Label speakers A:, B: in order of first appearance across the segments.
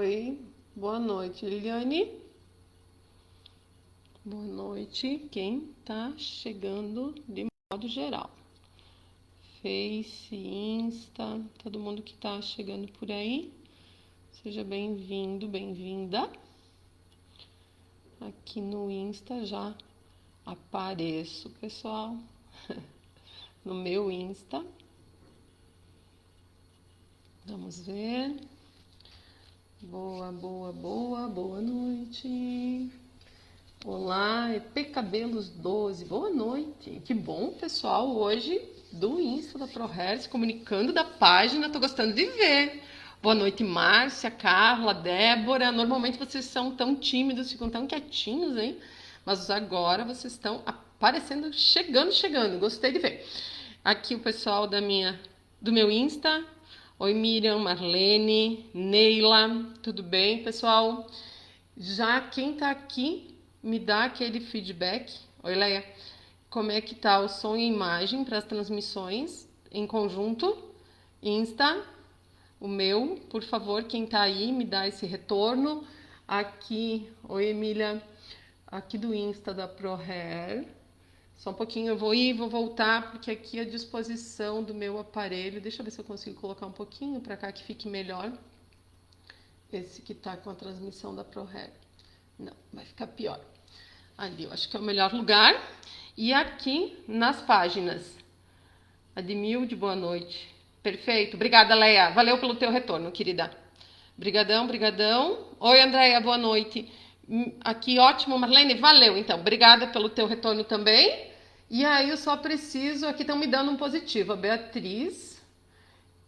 A: Oi, boa noite, Liliane. Boa noite, quem tá chegando de modo geral. Face, Insta, todo mundo que tá chegando por aí. Seja bem-vindo, bem-vinda. Aqui no Insta já apareço, pessoal. No meu Insta. Vamos ver. Boa noite. Olá, EP Cabelos 12, boa noite. Que bom, pessoal, hoje do Insta da ProHair, se comunicando da página, tô gostando de ver. Boa noite, Márcia, Carla, Débora. Normalmente vocês são tão tímidos, ficam tão quietinhos, hein? Mas agora vocês estão aparecendo, chegando. Gostei de ver. Aqui o pessoal do meu Insta. Oi, Miriam, Marlene, Neila, tudo bem, pessoal? Já quem tá aqui, me dá aquele feedback. Oi, Leia. Como é que tá o som e a imagem para as transmissões em conjunto? Insta, o meu, por favor, quem tá aí, me dá esse retorno. Aqui, oi, Emília, aqui do Insta da ProHair. Só um pouquinho, eu vou ir e vou voltar, porque aqui é a disposição do meu aparelho. Deixa eu ver se eu consigo colocar um pouquinho para cá que fique melhor. Esse que tá com a transmissão da ProHair. Não, vai ficar pior. Ali, eu acho que é o melhor lugar. E aqui nas páginas. Admilde, boa noite. Perfeito. Obrigada, Leia. Valeu pelo teu retorno, querida. Brigadão. Oi, Andréia, boa noite. Aqui, ótimo, Marlene. Valeu, então. Obrigada pelo teu retorno também. E aí, eu só preciso... Aqui estão me dando um positivo. A Beatriz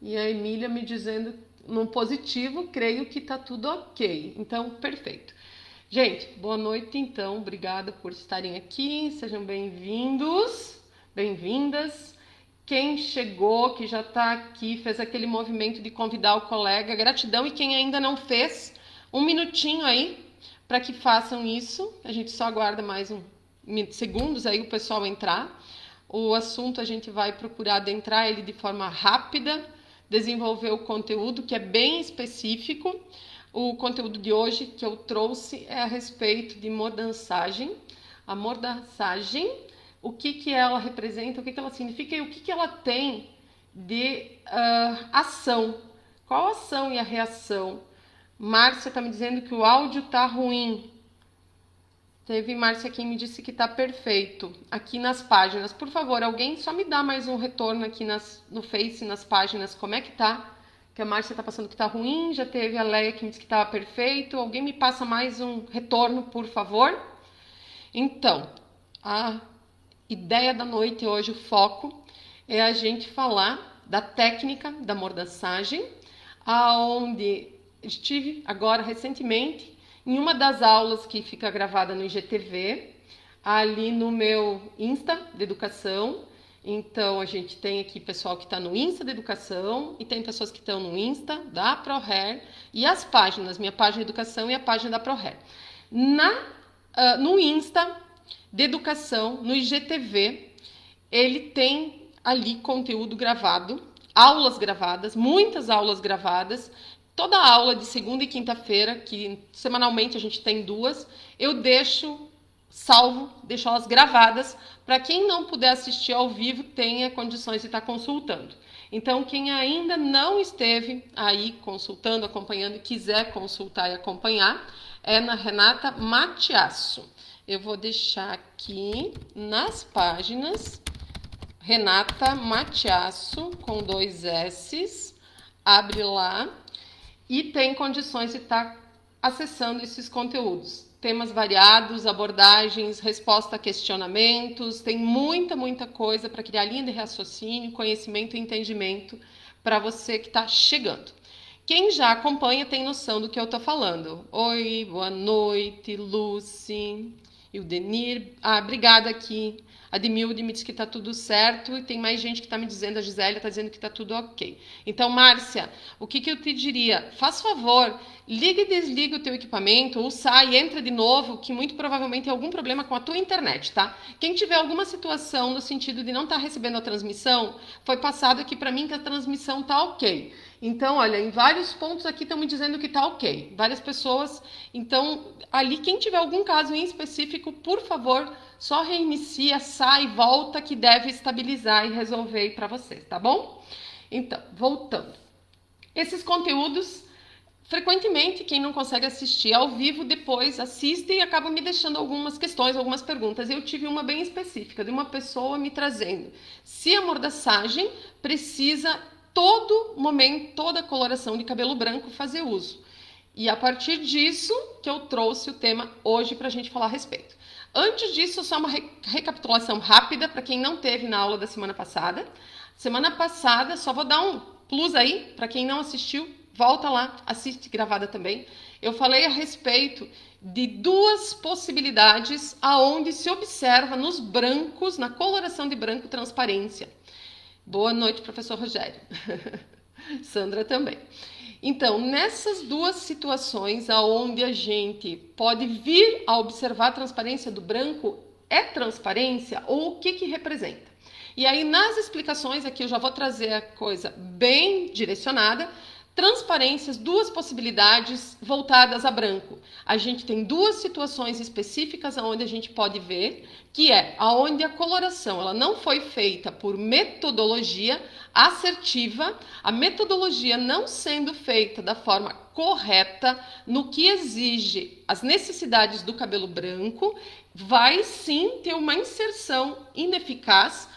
A: e a Emília me dizendo no positivo. Creio que tá tudo ok. Então, perfeito. Gente, boa noite então, obrigada por estarem aqui, sejam bem-vindos, bem-vindas. Quem chegou, que já está aqui, fez aquele movimento de convidar o colega, gratidão. E quem ainda não fez, um minutinho aí para que façam isso. A gente só aguarda mais segundos aí o pessoal entrar. O assunto a gente vai procurar adentrar ele de forma rápida, desenvolver o conteúdo que é bem específico. O conteúdo de hoje que eu trouxe é a respeito de mordaçagem. A mordaçagem, o que ela representa, o que ela significa e o que ela tem de ação. Qual a ação e a reação? Márcia está me dizendo que o áudio está ruim. Teve Márcia quem me disse que está perfeito. Aqui nas páginas. Por favor, alguém só me dá mais um retorno aqui no Face, nas páginas, como é que tá? Que a Márcia está passando que está ruim, já teve a Leia que me disse que estava perfeito. Alguém me passa mais um retorno, por favor? Então, a ideia da noite hoje, o foco, é a gente falar da técnica da mordaçagem, aonde estive agora recentemente em uma das aulas que fica gravada no IGTV, ali no meu Insta de educação. Então, a gente tem aqui pessoal que está no Insta da Educação e tem pessoas que estão no Insta da ProHair e as páginas, minha página de Educação e a página da ProHair. No Insta de Educação, no IGTV, ele tem ali conteúdo gravado, aulas gravadas, muitas aulas gravadas. Toda aula de segunda e quinta-feira, que semanalmente a gente tem 2, eu deixo elas gravadas, para quem não puder assistir ao vivo, tenha condições de estar consultando. Então, quem ainda não esteve aí consultando, acompanhando, e quiser consultar e acompanhar, é na Renata Matiasso. Eu vou deixar aqui nas páginas, Renata Matiasso, com 2 S's, abre lá, e tem condições de estar acessando esses conteúdos. Temas variados, abordagens, resposta a questionamentos, tem muita coisa para criar linha de raciocínio, conhecimento e entendimento para você que está chegando. Quem já acompanha tem noção do que eu estou falando. Oi, boa noite, Lucy, Ildenir. Obrigada aqui. A Demilde me disse que está tudo certo e tem mais gente que está me dizendo, a Gisélia está dizendo que está tudo ok. Então, Márcia, o que eu te diria? Faz favor, liga e desliga o teu equipamento ou sai e entra de novo, que muito provavelmente tem algum problema com a tua internet, tá? Quem tiver alguma situação no sentido de não estar recebendo a transmissão, foi passado aqui para mim que a transmissão está ok. Então, olha, em vários pontos aqui estão me dizendo que tá ok. Várias pessoas. Então, ali, quem tiver algum caso em específico, por favor, só reinicia, sai, volta, que deve estabilizar e resolver aí para vocês, tá bom? Então, voltando. Esses conteúdos, frequentemente, quem não consegue assistir ao vivo, depois assiste e acaba me deixando algumas questões, algumas perguntas. Eu tive uma bem específica, de uma pessoa me trazendo se a mordaçagem precisa todo momento, toda coloração de cabelo branco fazer uso. E a partir disso que eu trouxe o tema hoje para a gente falar a respeito. Antes disso, só uma recapitulação rápida para quem não teve na aula da semana passada. Semana passada, só vou dar um plus aí, para quem não assistiu, volta lá, assiste gravada também. Eu falei a respeito de duas possibilidades aonde se observa nos brancos, na coloração de branco, transparência. Boa noite, professor Rogério. Sandra também. Então, nessas duas situações aonde a gente pode vir a observar a transparência do branco, é transparência ou o que representa? E aí, nas explicações aqui, eu já vou trazer a coisa bem direcionada. Transparências, duas possibilidades voltadas a branco. A gente tem duas situações específicas onde a gente pode ver, que é aonde a coloração ela não foi feita por metodologia assertiva, a metodologia não sendo feita da forma correta, no que exige as necessidades do cabelo branco, vai sim ter uma inserção ineficaz.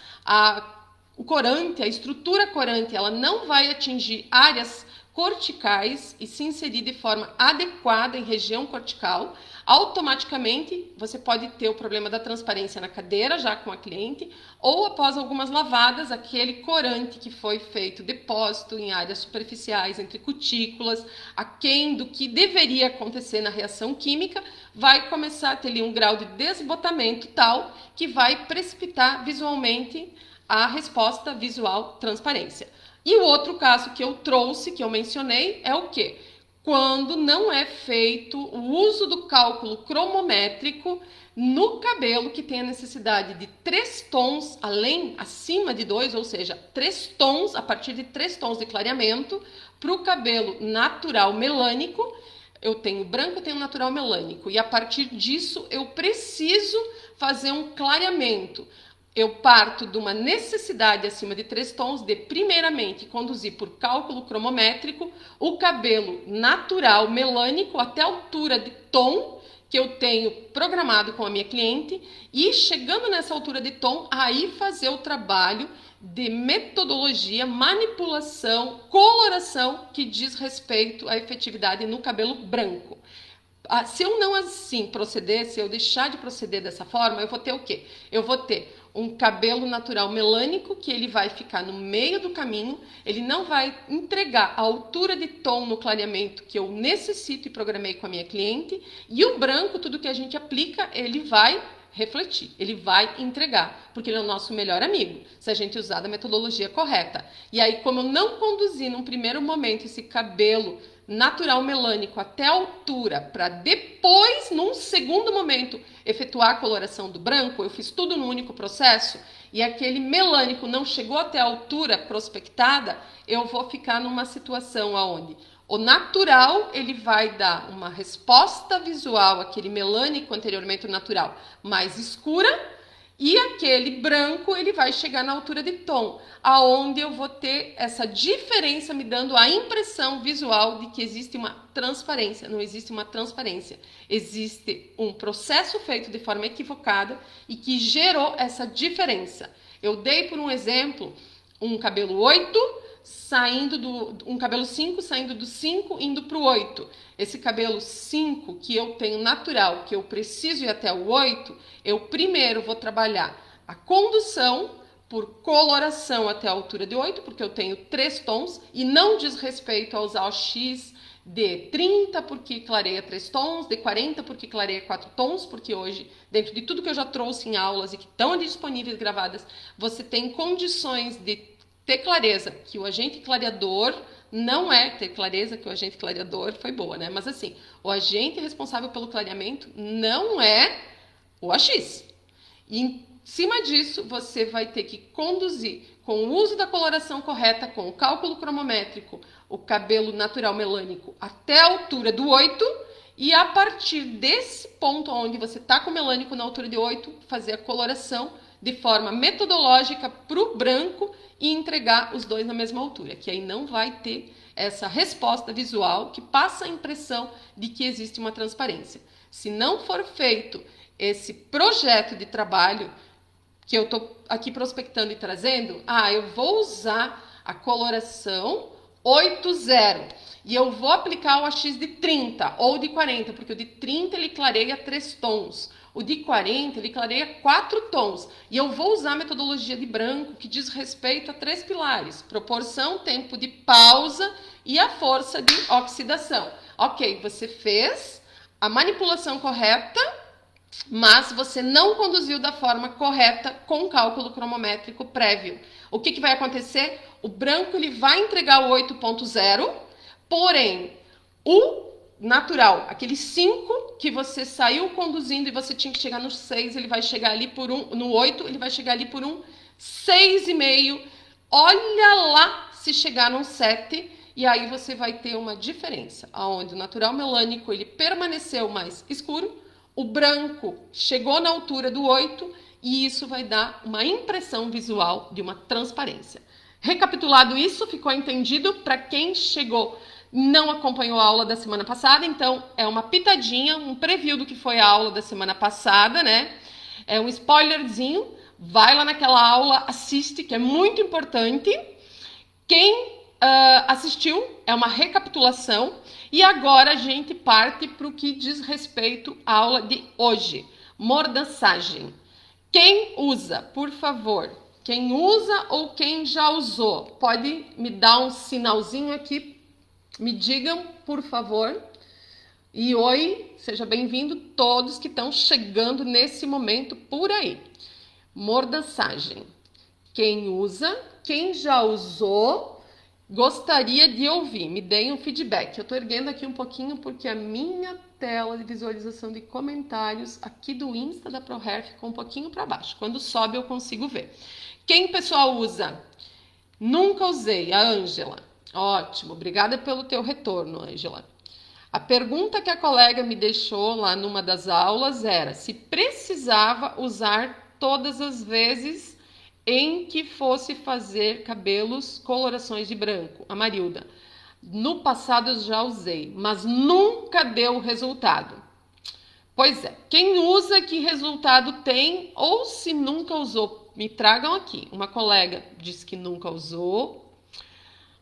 A: O corante, a estrutura corante, ela não vai atingir áreas corticais e se inserir de forma adequada em região cortical, automaticamente você pode ter o problema da transparência na cadeira, já com a cliente, ou após algumas lavadas, aquele corante que foi feito depósito em áreas superficiais, entre cutículas, aquém do que deveria acontecer na reação química, vai começar a ter ali um grau de desbotamento tal que vai precipitar visualmente a resposta visual transparência. E o outro caso que eu trouxe, que eu mencionei, é o quê? Quando não é feito o uso do cálculo cromométrico no cabelo que tem a necessidade de 3 tons, acima de 2, ou seja, 3 tons, a partir de 3 tons de clareamento, para o cabelo natural melânico. Eu tenho branco, eu tenho natural melânico, e a partir disso eu preciso fazer um clareamento. Eu parto de uma necessidade acima de 3 tons de, primeiramente, conduzir por cálculo cromométrico o cabelo natural melânico até a altura de tom que eu tenho programado com a minha cliente e, chegando nessa altura de tom, aí fazer o trabalho de metodologia, manipulação, coloração que diz respeito à efetividade no cabelo branco. Se eu não assim proceder, se eu deixar de proceder dessa forma, eu vou ter o quê? Eu vou ter um cabelo natural melânico que ele vai ficar no meio do caminho, ele não vai entregar a altura de tom no clareamento que eu necessito e programei com a minha cliente, e o branco, tudo que a gente aplica, ele vai refletir, ele vai entregar, porque ele é o nosso melhor amigo, se a gente usar da metodologia correta. E aí, como eu não conduzi num primeiro momento esse cabelo natural melânico até a altura, para depois, num segundo momento, efetuar a coloração do branco, eu fiz tudo num único processo, e aquele melânico não chegou até a altura prospectada, eu vou ficar numa situação onde o natural, ele vai dar uma resposta visual, aquele melânico anteriormente natural, mais escura, e aquele branco, ele vai chegar na altura de tom, aonde eu vou ter essa diferença me dando a impressão visual de que existe uma transparência. Não existe uma transparência. Existe um processo feito de forma equivocada e que gerou essa diferença. Eu dei por um exemplo um cabelo 8, um cabelo 5 saindo do 5 indo para o 8. Esse cabelo 5 que eu tenho natural, que eu preciso ir até o 8, eu primeiro vou trabalhar a condução por coloração até a altura de 8, porque eu tenho 3 tons, e não diz respeito a usar o X de 30 porque clareia 3 tons, de 40 porque clareia 4 tons, porque hoje, dentro de tudo que eu já trouxe em aulas e que estão disponíveis gravadas, você tem condições de ter clareza, que o agente clareador não é ter clareza, que o agente clareador foi boa, né? Mas assim, o agente responsável pelo clareamento não é o AX. E cima disso, você vai ter que conduzir com o uso da coloração correta, com o cálculo cromométrico, o cabelo natural melânico até a altura do 8, e a partir desse ponto onde você está com o melânico na altura de 8, fazer a coloração de forma metodológica para o branco e entregar os dois na mesma altura, que aí não vai ter essa resposta visual que passa a impressão de que existe uma transparência. Se não for feito esse projeto de trabalho que eu estou aqui prospectando e trazendo, eu vou usar a coloração 8.0 e eu vou aplicar o AX de 30 ou de 40, porque o de 30 ele clareia 3 tons, o de 40 ele clareia 4 tons, e eu vou usar a metodologia de branco que diz respeito a 3 pilares: proporção, tempo de pausa e a força de oxidação. Ok, você fez a manipulação correta, mas você não conduziu da forma correta com o cálculo cromométrico prévio. O que vai acontecer? O branco ele vai entregar o 8.0, porém, o natural, aquele 5 que você saiu conduzindo e você tinha que chegar no 6, ele vai chegar ali por no 8, ele vai chegar ali por um 6,5. Olha lá se chegar num 7, e aí você vai ter uma diferença, onde o natural melânico ele permaneceu mais escuro, o branco chegou na altura do 8 e isso vai dar uma impressão visual de uma transparência. Recapitulado isso, ficou entendido? Para quem chegou não acompanhou a aula da semana passada, então é uma pitadinha, um preview do que foi a aula da semana passada, né? É um spoilerzinho, vai lá naquela aula, assiste, que é muito importante. Quem assistiu é uma recapitulação. E agora a gente parte para o que diz respeito à aula de hoje. Mordaçagem. Quem usa, por favor, quem usa ou quem já usou, pode me dar um sinalzinho aqui, me digam, por favor. E oi, seja bem-vindo todos que estão chegando nesse momento por aí. Mordaçagem. Quem usa, quem já usou, gostaria de ouvir, me deem um feedback. Eu estou erguendo aqui um pouquinho porque a minha tela de visualização de comentários aqui do Insta da ProHair ficou um pouquinho para baixo. Quando sobe eu consigo ver. Quem, pessoal, usa? Nunca usei, a Ângela. Ótimo, obrigada pelo teu retorno, Ângela. A pergunta que a colega me deixou lá numa das aulas era se precisava usar todas as vezes em que fosse fazer cabelos colorações de branco. A Marilda, no passado eu já usei, mas nunca deu resultado. Pois é, quem usa, que resultado tem, ou se nunca usou, me tragam aqui. Uma colega disse que nunca usou,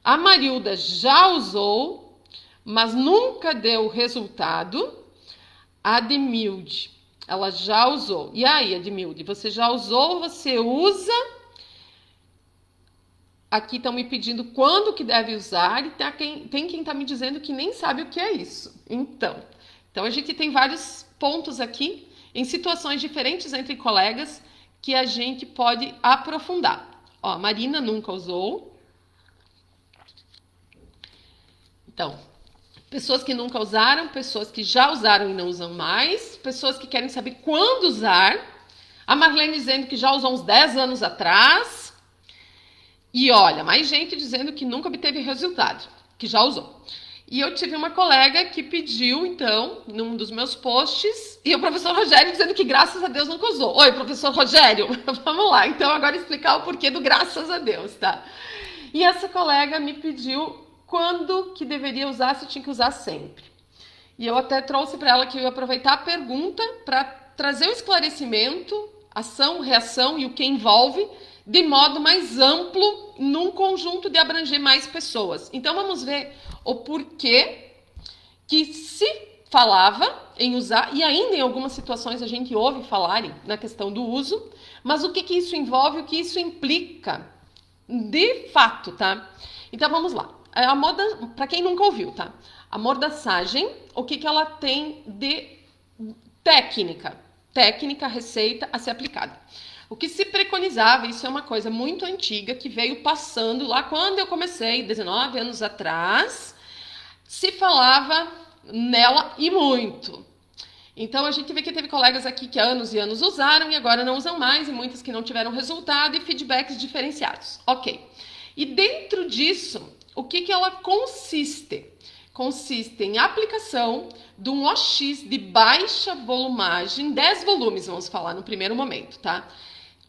A: a Marilda já usou, mas nunca deu resultado. A Ademilde, ela já usou. E aí, Ademilde, você já usou, você usa? Aqui estão me pedindo quando que deve usar e tem quem está me dizendo que nem sabe o que é isso. Então a gente tem vários pontos aqui, em situações diferentes entre colegas, que a gente pode aprofundar. Ó, a Marina nunca usou. Então, pessoas que nunca usaram, pessoas que já usaram e não usam mais, pessoas que querem saber quando usar. A Marlene dizendo que já usou uns 10 anos atrás. E olha, mais gente dizendo que nunca obteve resultado, que já usou. E eu tive uma colega que pediu, então, num dos meus posts, e o professor Rogério dizendo que graças a Deus nunca usou. Oi, professor Rogério, vamos lá, então agora explicar o porquê do graças a Deus, tá? E essa colega me pediu quando que deveria usar, se tinha que usar sempre. E eu até trouxe para ela que eu ia aproveitar a pergunta para trazer o esclarecimento, ação, reação e o que envolve, de modo mais amplo, num conjunto de abranger mais pessoas. Então, vamos ver o porquê que se falava em usar, e ainda em algumas situações a gente ouve falarem na questão do uso, mas o que isso envolve, o que isso implica de fato, tá? Então, vamos lá. A moda, para quem nunca ouviu, tá? A mordaçagem, o que ela tem de técnica, receita a ser aplicada. O que se preconizava, isso é uma coisa muito antiga, que veio passando lá quando eu comecei, 19 anos atrás, se falava nela e muito. Então, a gente vê que teve colegas aqui que há anos e anos usaram e agora não usam mais, e muitas que não tiveram resultado e feedbacks diferenciados. Ok. E dentro disso, o que ela consiste? Consiste em aplicação de um OX de baixa volumagem, 10 volumes, vamos falar no primeiro momento, tá?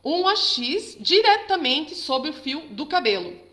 A: Um OX diretamente sobre o fio do cabelo.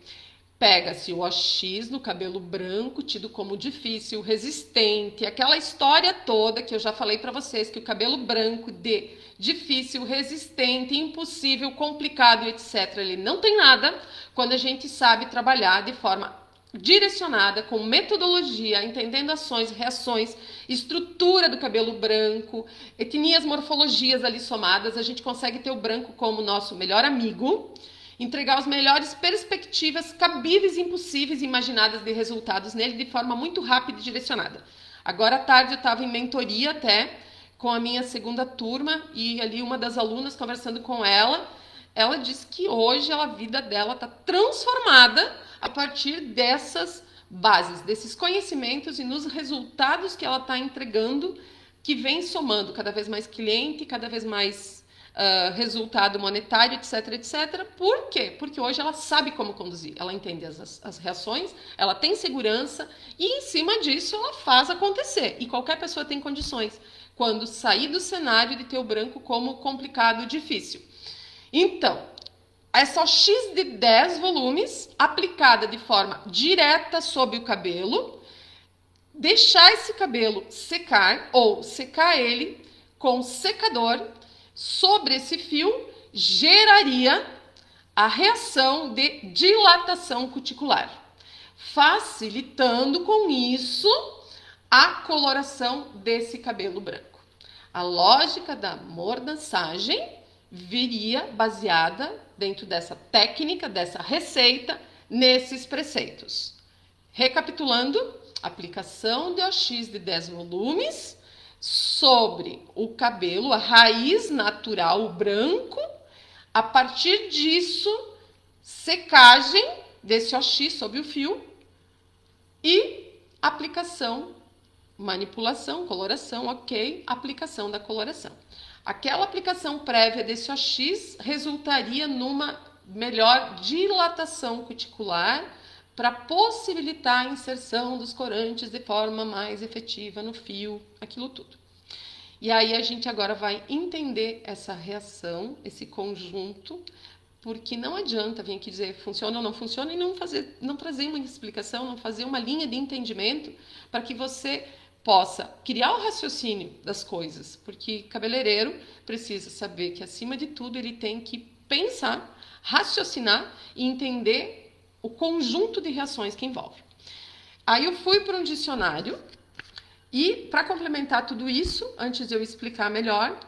A: Pega-se o OX no cabelo branco, tido como difícil, resistente, aquela história toda que eu já falei para vocês, que o cabelo branco de difícil, resistente, impossível, complicado, etc. Ele não tem nada quando a gente sabe trabalhar de forma direcionada, com metodologia, entendendo ações, reações, estrutura do cabelo branco, etnias, morfologias ali somadas, a gente consegue ter o branco como nosso melhor amigo, entregar as melhores perspectivas cabíveis e impossíveis imaginadas de resultados nele de forma muito rápida e direcionada. Agora à tarde eu estava em mentoria até com a minha segunda turma e ali uma das alunas conversando com ela disse que hoje a vida dela está transformada a partir dessas bases, desses conhecimentos e nos resultados que ela está entregando, que vem somando cada vez mais cliente, cada vez mais resultado monetário, etc, etc. Por quê? Porque hoje ela sabe como conduzir, ela entende as reações, ela tem segurança e em cima disso ela faz acontecer. E qualquer pessoa tem condições quando sair do cenário de ter o branco como complicado e difícil. Então, essa X de 10 volumes, aplicada de forma direta sobre o cabelo, deixar esse cabelo secar ou secar ele com secador sobre esse fio, geraria a reação de dilatação cuticular, facilitando com isso a coloração desse cabelo branco. A lógica da mordaçagem viria baseada dentro dessa técnica, dessa receita, nesses preceitos. Recapitulando, aplicação de OX de 10 volumes sobre o cabelo, a raiz natural, o branco. A partir disso, secagem desse OX sobre o fio e aplicação, manipulação, coloração, ok, aplicação da coloração. Aquela aplicação prévia desse OX resultaria numa melhor dilatação cuticular para possibilitar a inserção dos corantes de forma mais efetiva no fio, aquilo tudo. E aí a gente agora vai entender essa reação, esse conjunto, porque não adianta vir aqui dizer funciona ou não funciona e não trazer uma explicação, não fazer uma linha de entendimento para que você possa criar o raciocínio das coisas, porque cabeleireiro precisa saber que, acima de tudo, ele tem que pensar, raciocinar e entender o conjunto de reações que envolve. Aí eu fui para um dicionário e, para complementar tudo isso, antes de eu explicar melhor,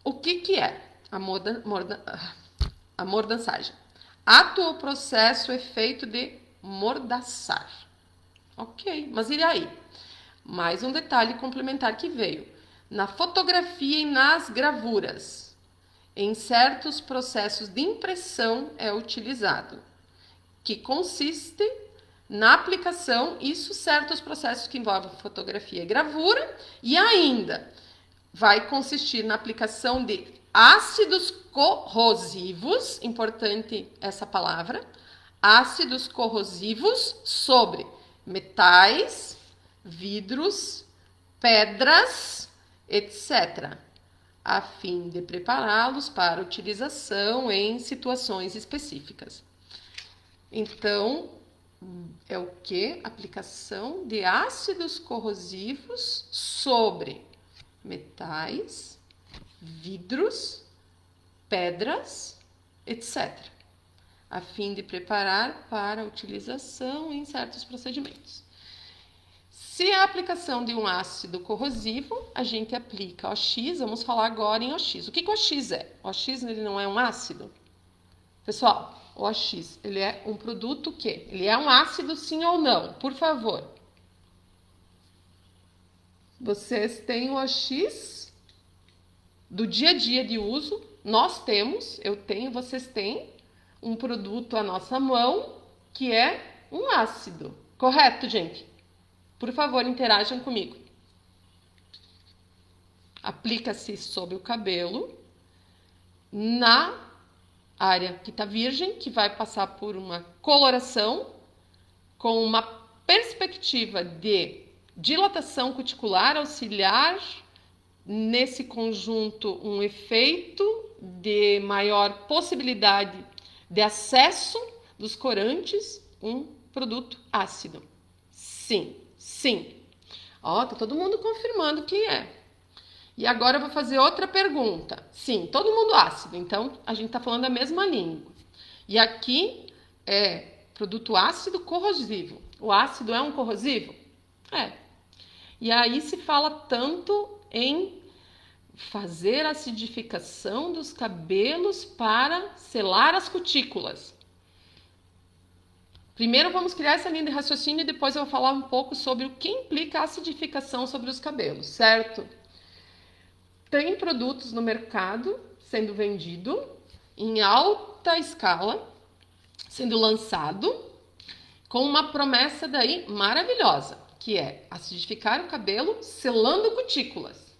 A: o que é a mordaçagem? Ato ou processo, efeito de mordaçar. Ok, mas e aí? Mais um detalhe complementar que veio. Na fotografia e nas gravuras, em certos processos de impressão é utilizado, que consiste na aplicação, isso certos processos que envolvem fotografia e gravura, e ainda vai consistir na aplicação de ácidos corrosivos, importante essa palavra, ácidos corrosivos sobre metais, vidros, pedras, etc., a fim de prepará-los para utilização em situações específicas. Então, é o que? Aplicação de ácidos corrosivos sobre metais, vidros, pedras, etc., a fim de preparar para utilização em certos procedimentos. Se é a aplicação de um ácido corrosivo, a gente aplica OX, vamos falar agora em OX. O que o OX é? O OX ele não é um ácido? Pessoal, o OX ele é um produto que? Ele é um ácido sim ou não? Por favor. Vocês têm o OX do dia a dia de uso, nós temos, eu tenho, vocês têm um produto à nossa mão que é um ácido. Correto, gente? Por favor, interajam comigo. Aplica-se sobre o cabelo, na área que está virgem, que vai passar por uma coloração com uma perspectiva de dilatação cuticular, auxiliar nesse conjunto um efeito de maior possibilidade de acesso dos corantes, um produto ácido. Sim, sim. Ó, tá todo mundo confirmando que é. E agora eu vou fazer outra pergunta. Sim, todo mundo ácido, então a gente tá falando a mesma língua. E aqui é produto ácido corrosivo. O ácido é um corrosivo? É. E aí se fala tanto em fazer acidificação dos cabelos para selar as cutículas. Primeiro vamos criar essa linha de raciocínio e depois eu vou falar um pouco sobre o que implica a acidificação sobre os cabelos, certo? Tem produtos no mercado sendo vendido em alta escala, sendo lançado, com uma promessa daí maravilhosa, que é acidificar o cabelo selando cutículas.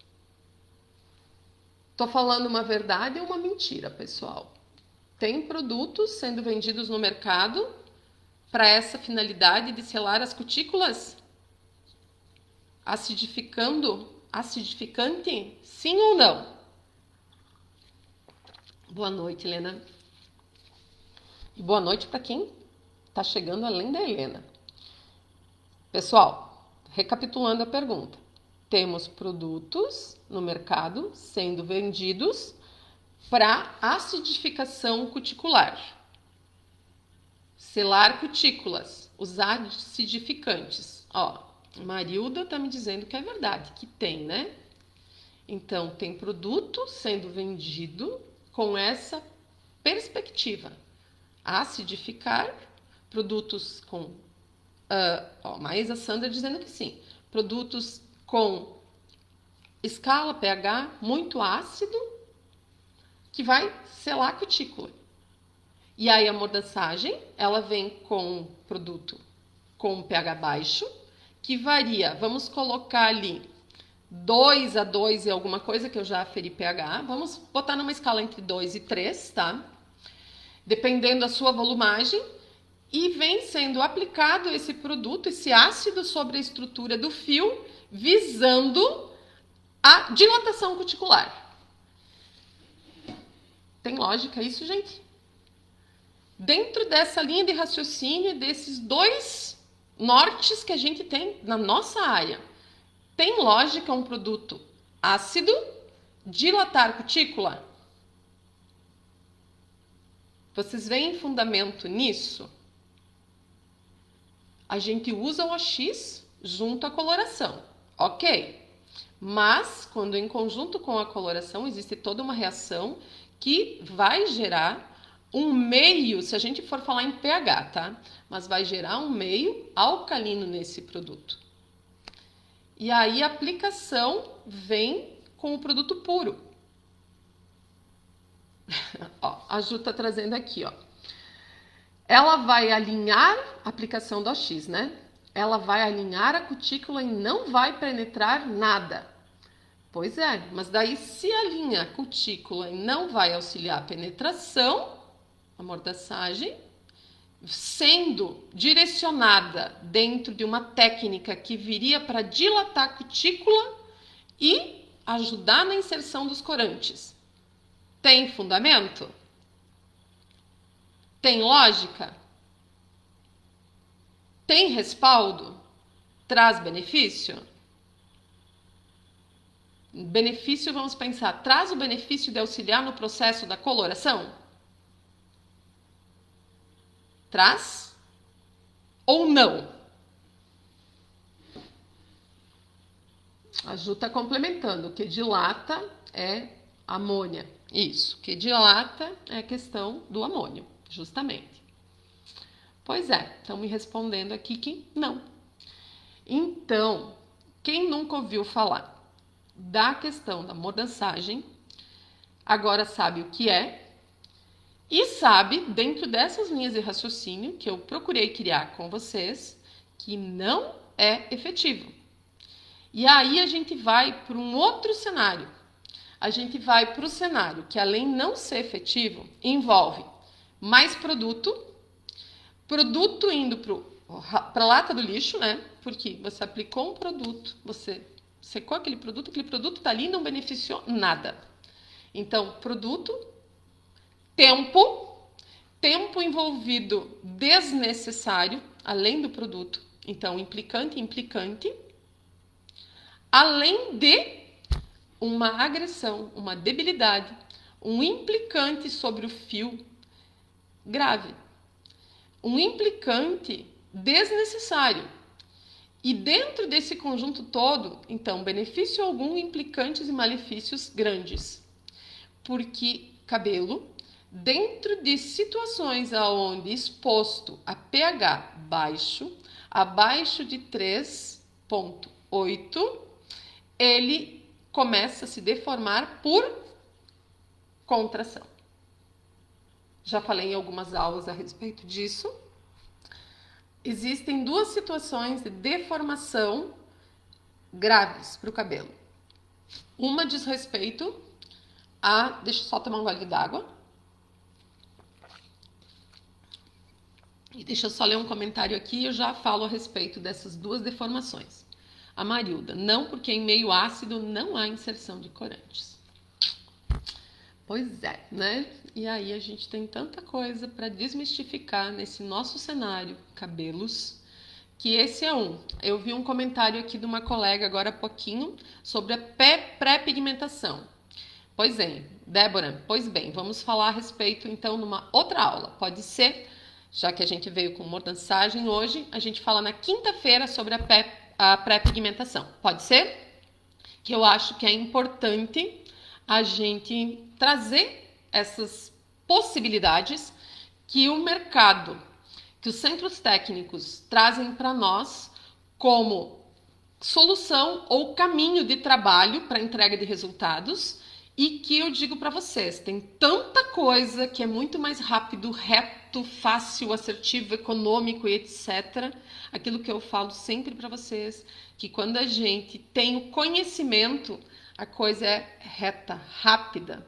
A: Tô falando uma verdade ou uma mentira, pessoal? Tem produtos sendo vendidos no mercado para essa finalidade de selar as cutículas? Acidificante? Sim ou não? Boa noite, Helena. E boa noite para quem está chegando além da Helena. Pessoal, recapitulando a pergunta. Temos produtos no mercado sendo vendidos para acidificação cuticular. Selar cutículas, usar acidificantes. Ó, Marilda tá me dizendo que é verdade, que tem, né? Então, tem produto sendo vendido com essa perspectiva. Acidificar, produtos com... mais a Sandra dizendo que sim. Produtos com escala pH muito ácido, que vai selar a cutícula. E aí a mordaçagem, ela vem com produto com pH baixo, que varia, vamos colocar ali 2 a 2 e alguma coisa, que eu já aferi pH, vamos botar numa escala entre 2 e 3, tá? Dependendo da sua volumagem, e vem sendo aplicado esse produto, esse ácido sobre a estrutura do fio, visando a dilatação cuticular. Tem lógica isso, gente? Dentro dessa linha de raciocínio, desses dois nortes que a gente tem na nossa área, tem lógica um produto ácido dilatar cutícula? Vocês veem fundamento nisso? A gente usa o OX junto à coloração, ok? Mas, quando em conjunto com a coloração, existe toda uma reação que vai gerar um meio, se a gente for falar em pH, tá? Mas vai gerar um meio alcalino nesse produto. E aí a aplicação vem com o produto puro. Ó, a Ju tá trazendo aqui, ó. Ela vai alinhar a aplicação do OX, né? Ela vai alinhar a cutícula e não vai penetrar nada. Pois é, mas daí se alinha a cutícula e não vai auxiliar a penetração, a mordaçagem, sendo direcionada dentro de uma técnica que viria para dilatar a cutícula e ajudar na inserção dos corantes. Tem fundamento? Tem lógica? Tem respaldo? Traz benefício? Benefício, vamos pensar, traz o benefício de auxiliar no processo da coloração? Traz ou não? A Ju está complementando. O que dilata é amônia. Isso, o que dilata é a questão do amônio, justamente. Pois é, estão me respondendo aqui que não. Então, quem nunca ouviu falar da questão da mordaçagem, agora sabe o que é, e sabe, dentro dessas linhas de raciocínio que eu procurei criar com vocês, que não é efetivo. E aí a gente vai para um outro cenário. A gente vai para o cenário que, além de não ser efetivo, envolve mais produto indo para a lata do lixo, né? Porque você aplicou um produto, você secou aquele produto está ali e não beneficiou nada. Então, produto, tempo envolvido desnecessário, além do produto. Então, implicante, além de uma agressão, uma debilidade, um implicante sobre o fio grave, um implicante desnecessário. E dentro desse conjunto todo, então, benefício algum, implicantes e malefícios grandes. Porque cabelo, dentro de situações onde exposto a pH baixo, abaixo de 3,8, ele começa a se deformar por contração. Já falei em algumas aulas a respeito disso. Existem duas situações de deformação graves para o cabelo. Uma diz respeito a... Deixa eu só tomar um gole d'água. E deixa eu só ler um comentário aqui e eu já falo a respeito dessas duas deformações. A Marilda, não, porque em meio ácido não há inserção de corantes. Pois é, né? E aí a gente tem tanta coisa para desmistificar nesse nosso cenário, cabelos, que esse é um. Eu vi um comentário aqui de uma colega agora há pouquinho sobre a pré-pigmentação. Pois é, Débora, pois bem, vamos falar a respeito então numa outra aula. Pode ser, já que a gente veio com mordançagem hoje, a gente fala na quinta-feira sobre a pré-pigmentação. Pode ser? Que eu acho que é importante a gente trazer essas possibilidades que o mercado, que os centros técnicos trazem para nós como solução ou caminho de trabalho para entrega de resultados, e que eu digo para vocês, tem tanta coisa que é muito mais rápido, reto, fácil, assertivo, econômico e etc. Aquilo que eu falo sempre para vocês, que quando a gente tem o conhecimento, a coisa é reta, rápida,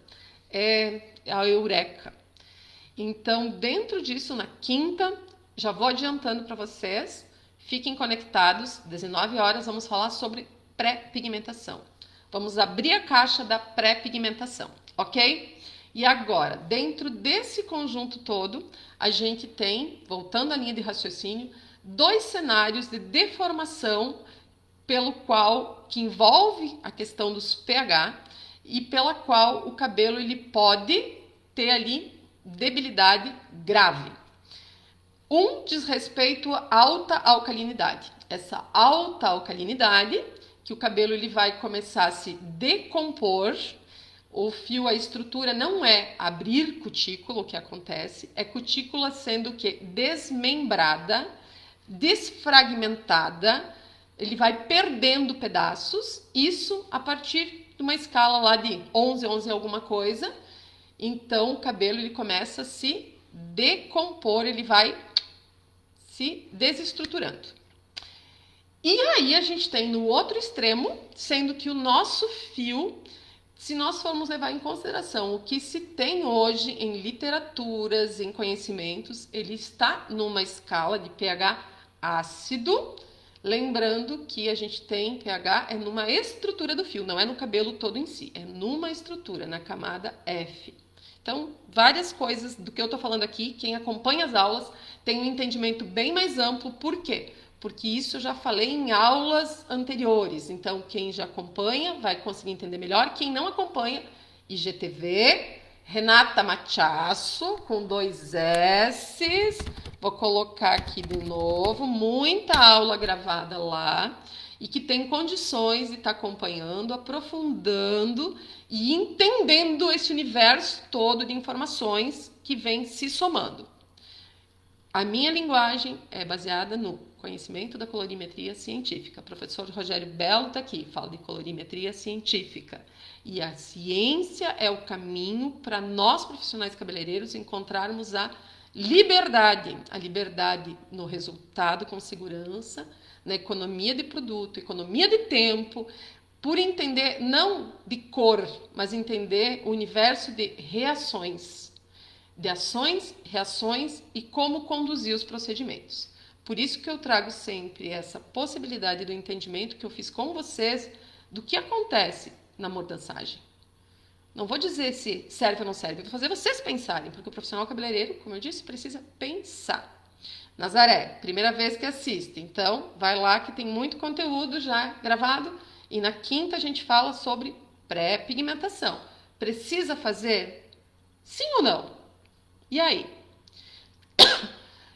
A: é a eureka. Então, dentro disso, na quinta, já vou adiantando para vocês, fiquem conectados, 19 horas vamos falar sobre pré-pigmentação. Vamos abrir a caixa da pré-pigmentação, ok? E agora, dentro desse conjunto todo, a gente tem, voltando à linha de raciocínio, dois cenários de deformação pelo qual, que envolve a questão dos pH e pela qual o cabelo ele pode ter ali debilidade grave. Um diz respeito à alta alcalinidade. Essa alta alcalinidade, que o cabelo ele vai começar a se decompor, o fio, a estrutura não é abrir cutícula, o que acontece, é cutícula sendo o quê? Desmembrada, desfragmentada, ele vai perdendo pedaços, isso a partir de uma escala lá de 11 alguma coisa. Então o cabelo ele começa a se decompor, ele vai se desestruturando. E aí a gente tem no outro extremo, sendo que o nosso fio, se nós formos levar em consideração o que se tem hoje em literaturas, em conhecimentos, ele está numa escala de pH ácido. Lembrando que a gente tem pH é numa estrutura do fio, não é no cabelo todo em si, é numa estrutura, na camada F. Então, várias coisas do que eu estou falando aqui, quem acompanha as aulas tem um entendimento bem mais amplo. Por quê? Porque isso eu já falei em aulas anteriores. Então, quem já acompanha vai conseguir entender melhor. Quem não acompanha, IGTV, Renata Machaço, com 2 S's. Vou colocar aqui de novo, muita aula gravada lá. E que tem condições de estar acompanhando, aprofundando e entendendo esse universo todo de informações que vem se somando. A minha linguagem é baseada no conhecimento da colorimetria científica. O professor Rogério Belo está aqui, fala de colorimetria científica. E a ciência é o caminho para nós, profissionais cabeleireiros, encontrarmos a liberdade no resultado com segurança, na economia de produto, economia de tempo, por entender não de cor, mas entender o universo de reações, de ações, reações e como conduzir os procedimentos. Por isso que eu trago sempre essa possibilidade do entendimento que eu fiz com vocês do que acontece na mordaçagem. Não vou dizer se serve ou não serve, vou fazer vocês pensarem, porque o profissional cabeleireiro, como eu disse, precisa pensar. Nazaré, primeira vez que assiste, então vai lá que tem muito conteúdo já gravado e na quinta a gente fala sobre pré-pigmentação. Precisa fazer? Sim ou não? E aí?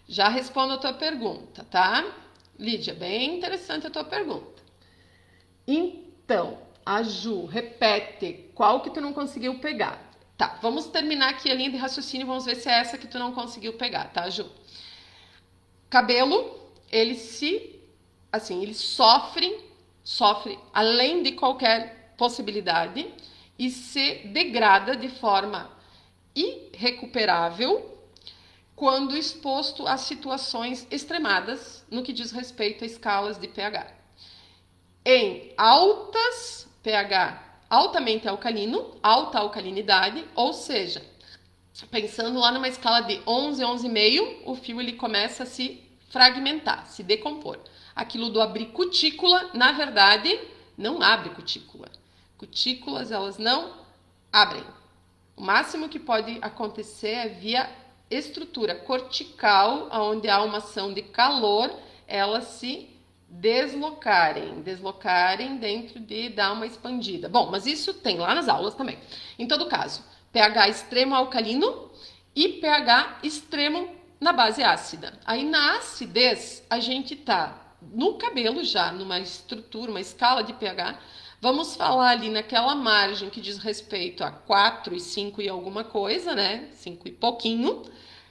A: Já respondo a tua pergunta, tá? Lídia, bem interessante a tua pergunta. Então, a Ju, repete, qual que tu não conseguiu pegar? Tá, vamos terminar aqui a linha de raciocínio, vamos ver se é essa que tu não conseguiu pegar, tá, Ju? Cabelo, ele sofre além de qualquer possibilidade e se degrada de forma irrecuperável quando exposto a situações extremadas no que diz respeito a escalas de pH. Em altas pH, altamente alcalino, alta alcalinidade, ou seja, pensando lá numa escala de 11, 11,5, o fio ele começa a se fragmentar, se decompor. Aquilo do abrir cutícula, na verdade, não abre cutícula. Cutículas, elas não abrem. O máximo que pode acontecer é via estrutura cortical, onde há uma ação de calor, elas se deslocarem dentro de dar uma expandida. Bom, mas isso tem lá nas aulas também. Em todo caso, pH extremo alcalino e pH extremo na base ácida. Aí na acidez, a gente tá no cabelo já, numa estrutura, uma escala de pH. Vamos falar ali naquela margem que diz respeito a 4 e 5 e alguma coisa, né? 5 e pouquinho.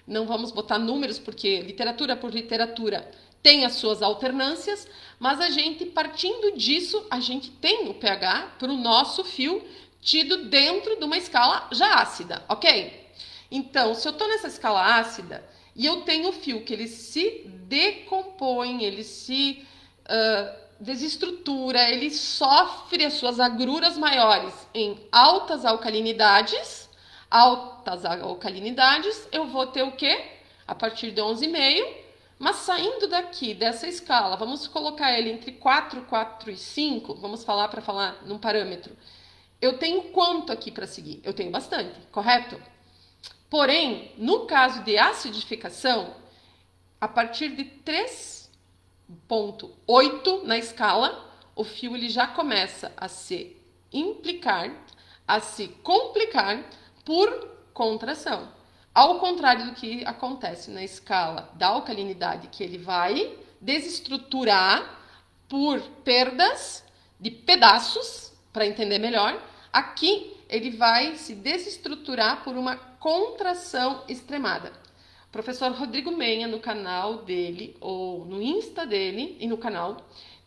A: Não vamos botar números, porque literatura por literatura tem as suas alternâncias, mas a gente, partindo disso, a gente tem o pH para o nosso fio tido dentro de uma escala já ácida, ok? Então, se eu estou nessa escala ácida e eu tenho o fio que ele se decompõe, ele se desestrutura, ele sofre as suas agruras maiores em altas alcalinidades, eu vou ter o quê? A partir de 11,5, mas saindo daqui, dessa escala, vamos colocar ele entre 4, 4 e 5, vamos falar para falar num parâmetro. Eu tenho quanto aqui para seguir? Eu tenho bastante, correto? Porém, no caso de acidificação, a partir de 3,8 na escala, o fio ele já começa a se implicar, a se complicar por contração. Ao contrário do que acontece na escala da alcalinidade, que ele vai desestruturar por perdas de pedaços, para entender melhor, aqui ele vai se desestruturar por uma contração extremada. O professor Rodrigo Menha, no canal dele, ou no Insta dele e no canal,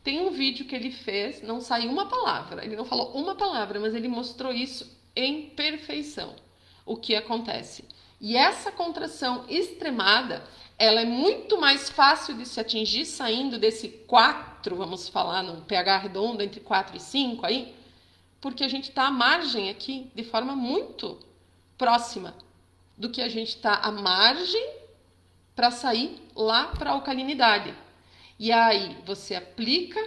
A: tem um vídeo que ele fez, não saiu uma palavra, ele não falou uma palavra, mas ele mostrou isso em perfeição, o que acontece. E essa contração extremada, ela é muito mais fácil de se atingir saindo desse 4, vamos falar num pH redondo, entre 4 e 5 aí, porque a gente está à margem aqui de forma muito próxima do que a gente está à margem para sair lá para a alcalinidade. E aí você aplica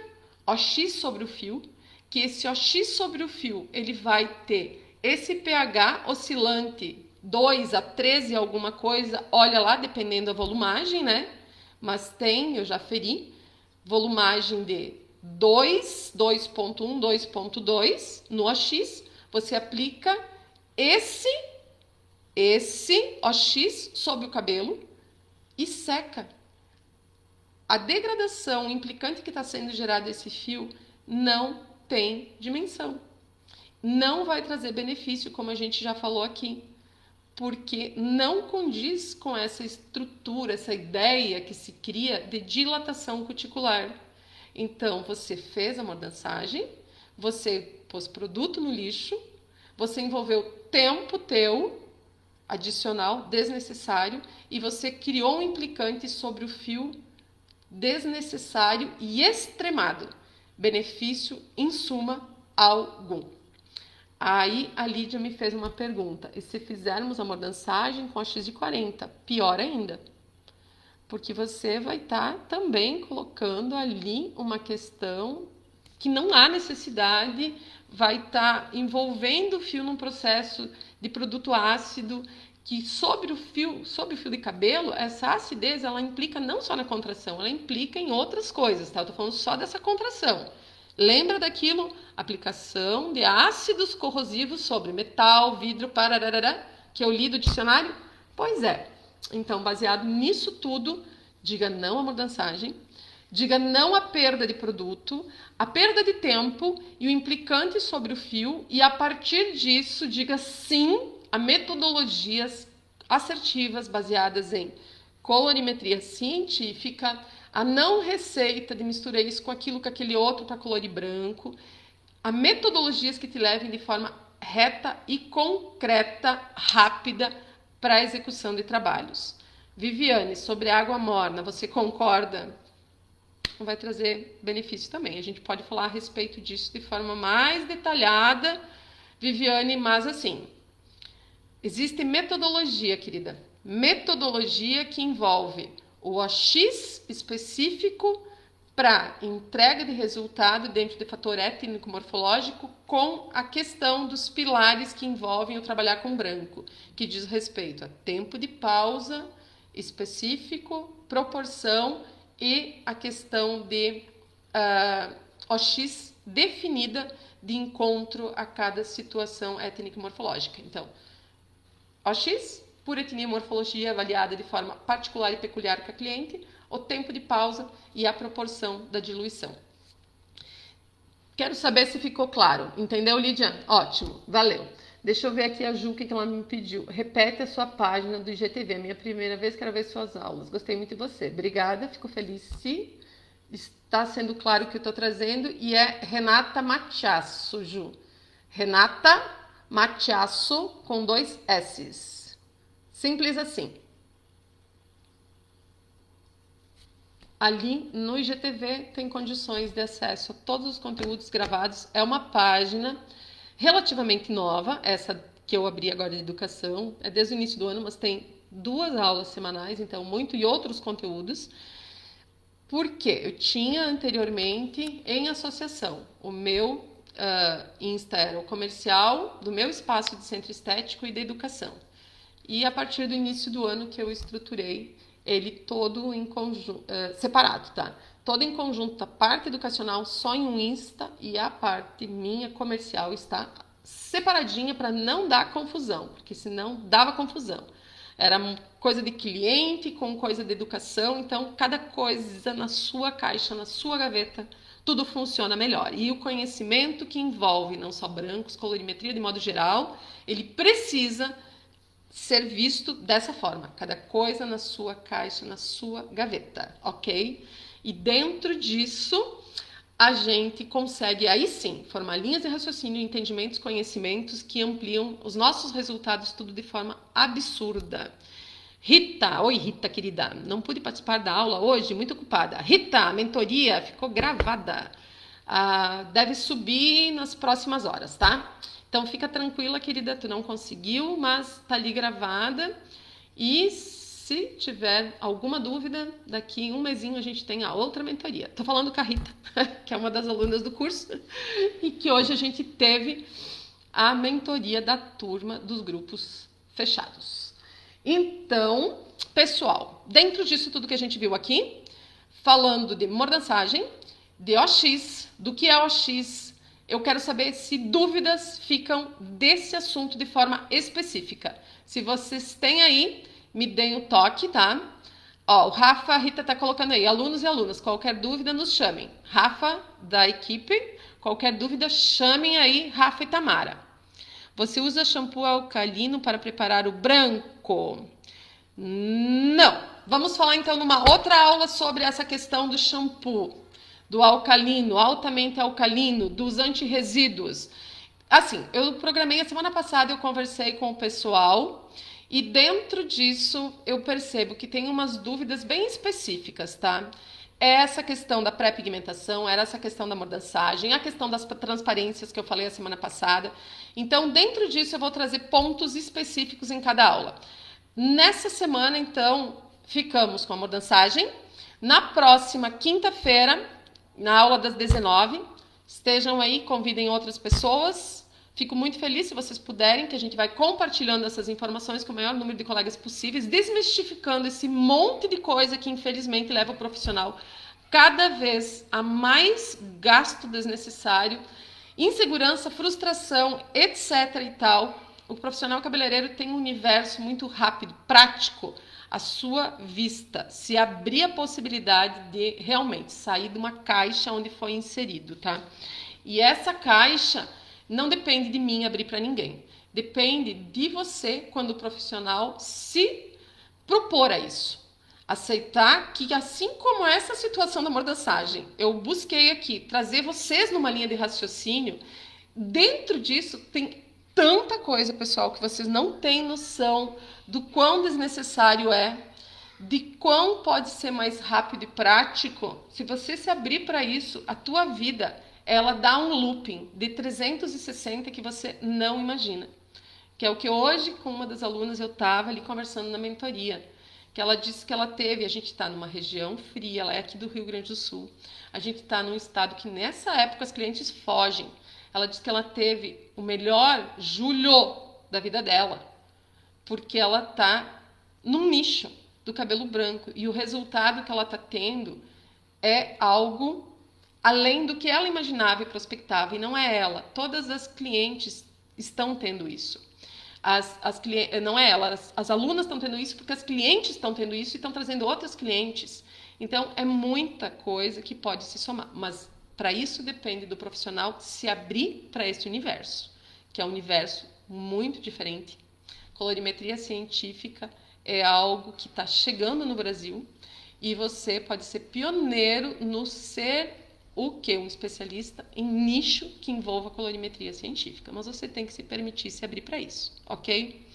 A: OX sobre o fio, que esse OX sobre o fio ele vai ter esse pH oscilante 2 a 13 alguma coisa, olha lá, dependendo da volumagem, né? Mas tem, eu já feri, volumagem de 2, 2,1, 2,2 no OX, você aplica esse OX sobre o cabelo e seca. A degradação implicante que está sendo gerada esse fio não tem dimensão. Não vai trazer benefício, como a gente já falou aqui, porque não condiz com essa estrutura, essa ideia que se cria de dilatação cuticular. Então, você fez a mordaçagem, você pôs produto no lixo, você envolveu tempo teu, adicional, desnecessário, e você criou um implicante sobre o fio desnecessário e extremado. Benefício, em suma, algum. Aí a Lídia me fez uma pergunta. E se fizermos a mordançagem com OX de 40? Pior ainda. Porque você vai estar também colocando ali uma questão que não há necessidade, vai estar envolvendo o fio num processo de produto ácido, que sobre o fio de cabelo, essa acidez, ela implica não só na contração, ela implica em outras coisas, tá? Eu tô falando só dessa contração. Lembra daquilo? Aplicação de ácidos corrosivos sobre metal, vidro, pararará, que eu li do dicionário? Pois é. Então, baseado nisso tudo, diga não à mordançagem, diga não à perda de produto, a perda de tempo e o implicante sobre o fio, e a partir disso, diga sim a metodologias assertivas baseadas em colorimetria científica, a não receita de misturar isso com aquilo, com aquele outro para colorir branco, a metodologias que te levem de forma reta e concreta, rápida, para a execução de trabalhos. Viviane, sobre água morna, você concorda? Vai trazer benefício também. A gente pode falar a respeito disso de forma mais detalhada, Viviane, mas assim, existe metodologia, querida. Metodologia que envolve o OX específico para entrega de resultado dentro do fator étnico-morfológico com a questão dos pilares que envolvem o trabalhar com branco, que diz respeito a tempo de pausa específico, proporção e a questão de OX definida de encontro a cada situação étnico-morfológica. Então, OX, por etnia e morfologia avaliada de forma particular e peculiar para cliente, o tempo de pausa e a proporção da diluição. Quero saber se ficou claro. Entendeu, Lídia? Ótimo, valeu. Deixa eu ver aqui a Ju, o que ela me pediu. Repete a sua página do IGTV. Minha primeira vez, quero ver suas aulas. Gostei muito de você. Obrigada, fico feliz se está sendo claro o que eu estou trazendo. E é Renata Machaço, Ju. Renata Machaço com 2 S's. Simples assim. Ali no IGTV tem condições de acesso a todos os conteúdos gravados. É uma página relativamente nova, essa que eu abri agora de educação. É desde o início do ano, mas tem 2 aulas semanais, então muito e outros conteúdos. Porque eu tinha anteriormente em associação o meu Insta era o comercial do meu espaço de centro estético e de educação. E a partir do início do ano que eu estruturei ele todo em conjunto, separado, tá? Todo em conjunto, a parte educacional só em um Insta e a parte minha comercial está separadinha para não dar confusão, porque senão dava confusão. Era coisa de cliente com coisa de educação, então cada coisa na sua caixa, na sua gaveta, tudo funciona melhor. E o conhecimento que envolve não só brancos, colorimetria de modo geral, ele precisa ser visto dessa forma, cada coisa na sua caixa, na sua gaveta, ok? E dentro disso, a gente consegue, aí sim, formar linhas de raciocínio, entendimentos, conhecimentos que ampliam os nossos resultados, tudo de forma absurda. Rita, oi Rita, querida, não pude participar da aula hoje, muito ocupada. Rita, a mentoria ficou gravada, deve subir nas próximas horas, tá? Então, fica tranquila, querida, tu não conseguiu, mas tá ali gravada. E se tiver alguma dúvida, daqui um mesinho a gente tem a outra mentoria. Tô falando com a Rita, que é uma das alunas do curso, e que hoje a gente teve a mentoria da turma dos grupos fechados. Então, pessoal, dentro disso tudo que a gente viu aqui, falando de mordançagem, de OX, do que é OX, eu quero saber se dúvidas ficam desse assunto de forma específica. Se vocês têm aí, me deem o toque, tá? Ó, o Rafa, a Rita tá colocando aí, alunos e alunas, qualquer dúvida nos chamem. Rafa, da equipe, qualquer dúvida, chamem aí Rafa e Tamara. Você usa shampoo alcalino para preparar o branco? Não. Vamos falar então numa outra aula sobre essa questão do shampoo, do alcalino, altamente alcalino, dos antirresíduos. Assim, eu programei a semana passada, eu conversei com o pessoal e dentro disso eu percebo que tem umas dúvidas bem específicas, tá? é essa questão da pré-pigmentação, era essa questão da mordaçagem, a questão das transparências que eu falei a semana passada. Então, dentro disso, eu vou trazer pontos específicos em cada aula. Nessa semana, então, ficamos com a mordaçagem. Na próxima quinta-feira, na aula das 19, estejam aí, convidem outras pessoas. Fico muito feliz se vocês puderem, que a gente vai compartilhando essas informações com o maior número de colegas possíveis, desmistificando esse monte de coisa que, infelizmente, leva o profissional cada vez a mais gasto desnecessário, insegurança, frustração, etc. e tal. O profissional cabeleireiro tem um universo muito rápido, prático, à sua vista, se abrir a possibilidade de realmente sair de uma caixa onde foi inserido, tá? E essa caixa não depende de mim abrir para ninguém. Depende de você, quando profissional, se propor a isso. Aceitar que, assim como essa situação da mordaçagem, eu busquei aqui trazer vocês numa linha de raciocínio, dentro disso tem tanta coisa, pessoal, que vocês não têm noção do quão desnecessário é, de quão pode ser mais rápido e prático. Se você se abrir para isso, a tua vida, ela dá um looping de 360 que você não imagina. Que é o que hoje, com uma das alunas, eu estava ali conversando na mentoria. Que ela disse que ela teve, a gente está numa região fria, ela é aqui do Rio Grande do Sul. A gente está num estado que nessa época os clientes fogem. Ela disse que ela teve o melhor julho da vida dela, porque ela está num nicho do cabelo branco e o resultado que ela está tendo é algo além do que ela imaginava e prospectava, e não é ela. Todas as clientes estão tendo isso. Não é ela, as alunas estão tendo isso porque as clientes estão tendo isso e estão trazendo outras clientes. Então, é muita coisa que pode se somar, mas para isso depende do profissional se abrir para esse universo, que é um universo muito diferente. Colorimetria científica é algo que está chegando no Brasil e você pode ser pioneiro no ser o que? Um especialista em nicho que envolva colorimetria científica. Mas você tem que se permitir se abrir para isso, ok?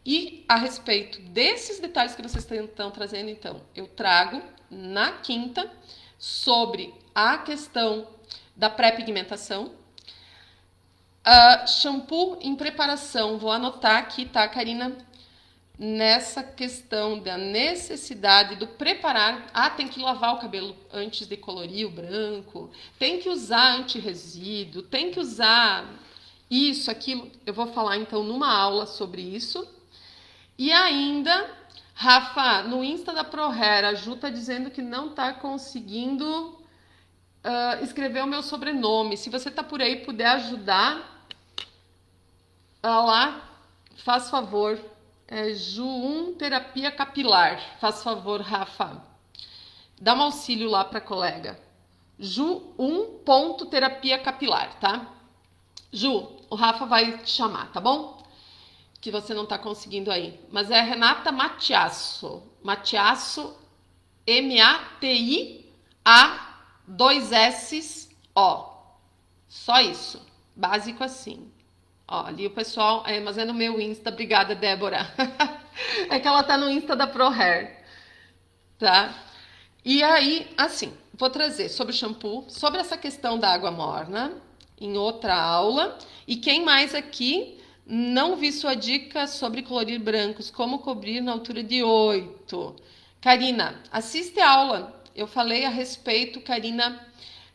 A: E a respeito desses detalhes que vocês estão trazendo, então, eu trago na quinta sobre a questão da pré-pigmentação. Shampoo em preparação, vou anotar aqui, tá, Karina? Nessa questão da necessidade do preparar, tem que lavar o cabelo antes de colorir o branco, tem que usar anti-resíduo, tem que usar isso, aquilo. Eu vou falar então numa aula sobre isso. E ainda, Rafa, no Insta da ProHair, a Ju tá dizendo que não tá conseguindo escrever o meu sobrenome. Se você tá por aí e puder ajudar, lá, faz favor. Ju1 Terapia Capilar. Faz favor, Rafa. Dá um auxílio lá para a colega. Ju1 Terapia Capilar, tá? Ju, o Rafa vai te chamar, tá bom? Que você não tá conseguindo aí. Mas é Renata Matiasso. Matiasso, M-A-T-I-A, 2 S, O. Só isso. Básico assim. Ó, ali o pessoal, mas é no meu Insta, obrigada, Débora. É que ela tá no Insta da ProHair, tá? E aí, assim, vou trazer sobre shampoo, sobre essa questão da água morna, em outra aula. E quem mais aqui não vi sua dica sobre colorir brancos, como cobrir na altura de 8? Karina, assiste a aula. Eu falei a respeito, Karina,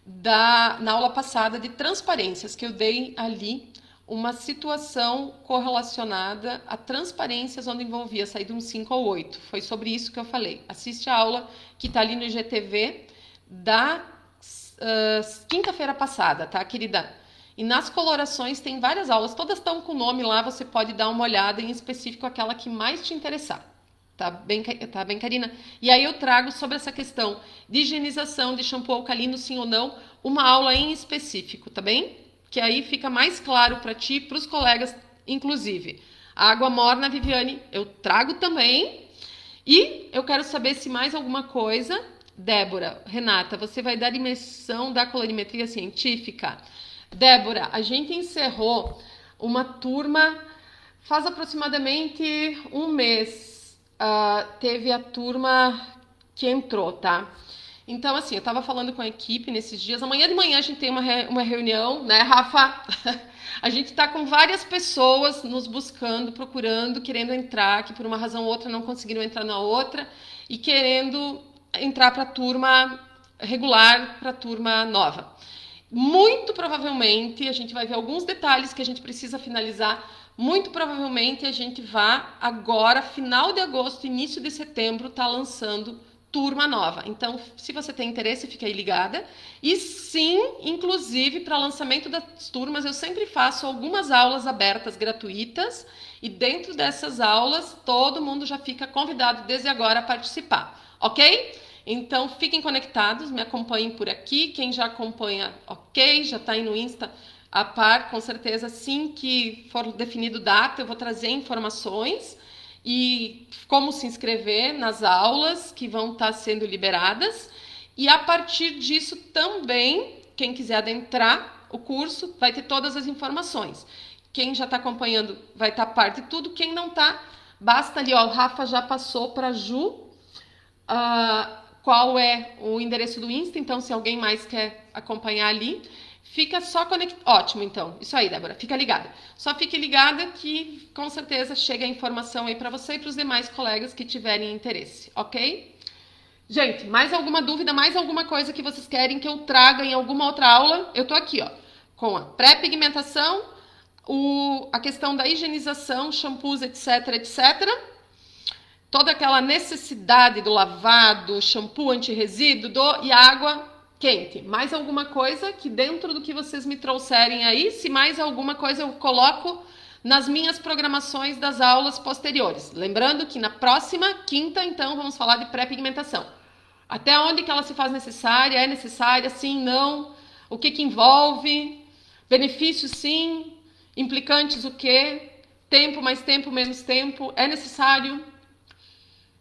A: na aula passada de transparências, que eu dei ali uma situação correlacionada a transparências onde envolvia sair de um 5 ou 8. Foi sobre isso que eu falei. Assiste a aula que está ali no IGTV da quinta-feira passada, tá, querida? E nas colorações tem várias aulas, todas estão com o nome lá, você pode dar uma olhada, em específico aquela que mais te interessar. Tá bem, Karina? E aí eu trago sobre essa questão de higienização de shampoo alcalino, sim ou não, uma aula em específico, tá bem? Que aí fica mais claro para ti e para os colegas, inclusive. A água morna, Viviane, eu trago também. E eu quero saber se mais alguma coisa. Débora, Renata, você vai dar imersão da colorimetria científica? Débora, a gente encerrou uma turma faz aproximadamente um mês. Teve a turma que entrou, tá? Então, assim, eu tava falando com a equipe nesses dias. Amanhã de manhã a gente tem uma reunião, né, Rafa? A gente tá com várias pessoas nos buscando, procurando, querendo entrar, que por uma razão ou outra não conseguiram entrar na outra, e querendo entrar para a turma regular, para a turma nova. Muito provavelmente, a gente vai ver alguns detalhes que a gente precisa finalizar. Muito provavelmente a gente vai agora, final de agosto, início de setembro, tá lançando turma nova. Então, se você tem interesse, fica aí ligada. E sim, inclusive, para lançamento das turmas, eu sempre faço algumas aulas abertas gratuitas. E dentro dessas aulas, todo mundo já fica convidado desde agora a participar, ok? Então, fiquem conectados, me acompanhem por aqui. Quem já acompanha, ok, já está aí no Insta a par, com certeza, assim que for definido data, eu vou trazer informações e como se inscrever nas aulas que vão estar sendo liberadas. E a partir disso também, quem quiser adentrar o curso, vai ter todas as informações. Quem já está acompanhando vai estar a par de tudo. Quem não está, basta ali, ó, o Rafa já passou para a Ju qual é o endereço do Insta, então se alguém mais quer acompanhar ali, fica só conectado. Ótimo, então. Isso aí, Débora. Fica ligada. Só fique ligada que com certeza chega a informação aí para você e para os demais colegas que tiverem interesse, ok? Gente, mais alguma dúvida, mais alguma coisa que vocês querem que eu traga em alguma outra aula? Eu tô aqui, ó, com a pré-pigmentação, a questão da higienização, shampoos, etc, etc. Toda aquela necessidade do lavado, shampoo anti-resíduo e água quente. Mais alguma coisa que dentro do que vocês me trouxerem aí, se mais alguma coisa eu coloco nas minhas programações das aulas posteriores. Lembrando que na próxima quinta, então, vamos falar de pré-pigmentação. Até onde que ela se faz necessária, é necessária, sim, não, o que que envolve, benefícios sim, implicantes o quê, tempo, mais tempo, menos tempo, é necessário.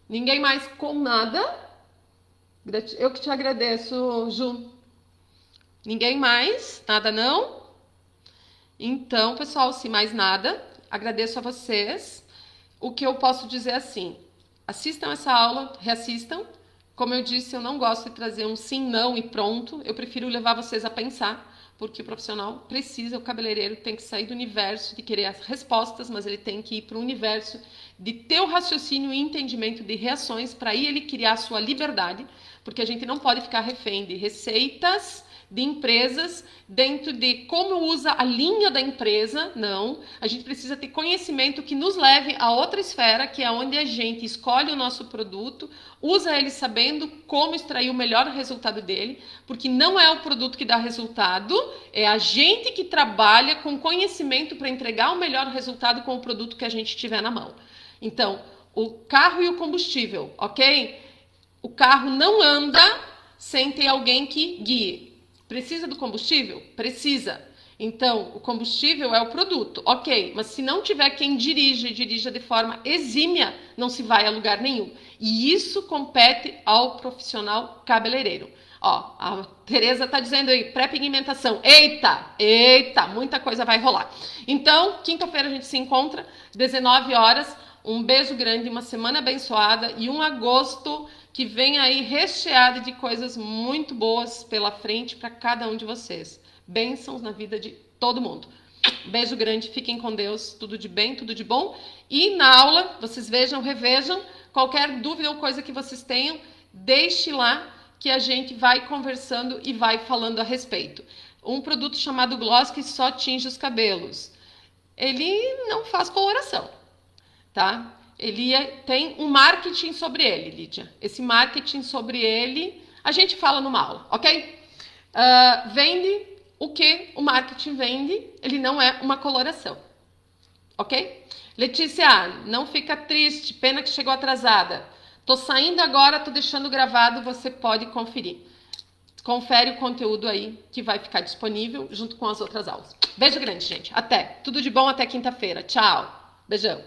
A: Ninguém mais com nada? Eu que te agradeço, Ju. Ninguém mais? Nada não? Então, pessoal, se mais nada, agradeço a vocês. O que eu posso dizer assim, assistam essa aula, reassistam. Como eu disse, eu não gosto de trazer um sim, não e pronto. Eu prefiro levar vocês a pensar, porque o profissional precisa, o cabeleireiro tem que sair do universo de querer as respostas, mas ele tem que ir para o universo de ter o raciocínio e entendimento de reações para aí ele criar a sua liberdade, porque a gente não pode ficar refém de receitas de empresas dentro de como usa a linha da empresa, não. A gente precisa ter conhecimento que nos leve a outra esfera, que é onde a gente escolhe o nosso produto, usa ele sabendo como extrair o melhor resultado dele, porque não é o produto que dá resultado, é a gente que trabalha com conhecimento para entregar o melhor resultado com o produto que a gente tiver na mão. Então, o carro e o combustível, ok? O carro não anda sem ter alguém que guie. Precisa do combustível? Precisa. Então, o combustível é o produto, ok. Mas se não tiver quem dirija de forma exímia, não se vai a lugar nenhum. E isso compete ao profissional cabeleireiro. Ó, a Tereza tá dizendo aí, pré-pigmentação. Eita, muita coisa vai rolar. Então, quinta-feira a gente se encontra, 19 horas. Um beijo grande, uma semana abençoada e um agosto que vem aí recheado de coisas muito boas pela frente para cada um de vocês. Bênçãos na vida de todo mundo. Beijo grande, fiquem com Deus, tudo de bem, tudo de bom. E na aula, vocês vejam, revejam, qualquer dúvida ou coisa que vocês tenham, deixe lá que a gente vai conversando e vai falando a respeito. Um produto chamado Gloss que só tinge os cabelos. Ele não faz coloração. Tá? Ele tem um marketing sobre ele, Lídia. Esse marketing sobre ele, a gente fala numa aula, ok? Vende o que o marketing vende, ele não é uma coloração, ok? Letícia, não fica triste, pena que chegou atrasada. Tô saindo agora, tô deixando gravado, você pode conferir. Confere o conteúdo aí que vai ficar disponível junto com as outras aulas. Beijo grande, gente. Até. Tudo de bom até quinta-feira. Tchau. Beijão.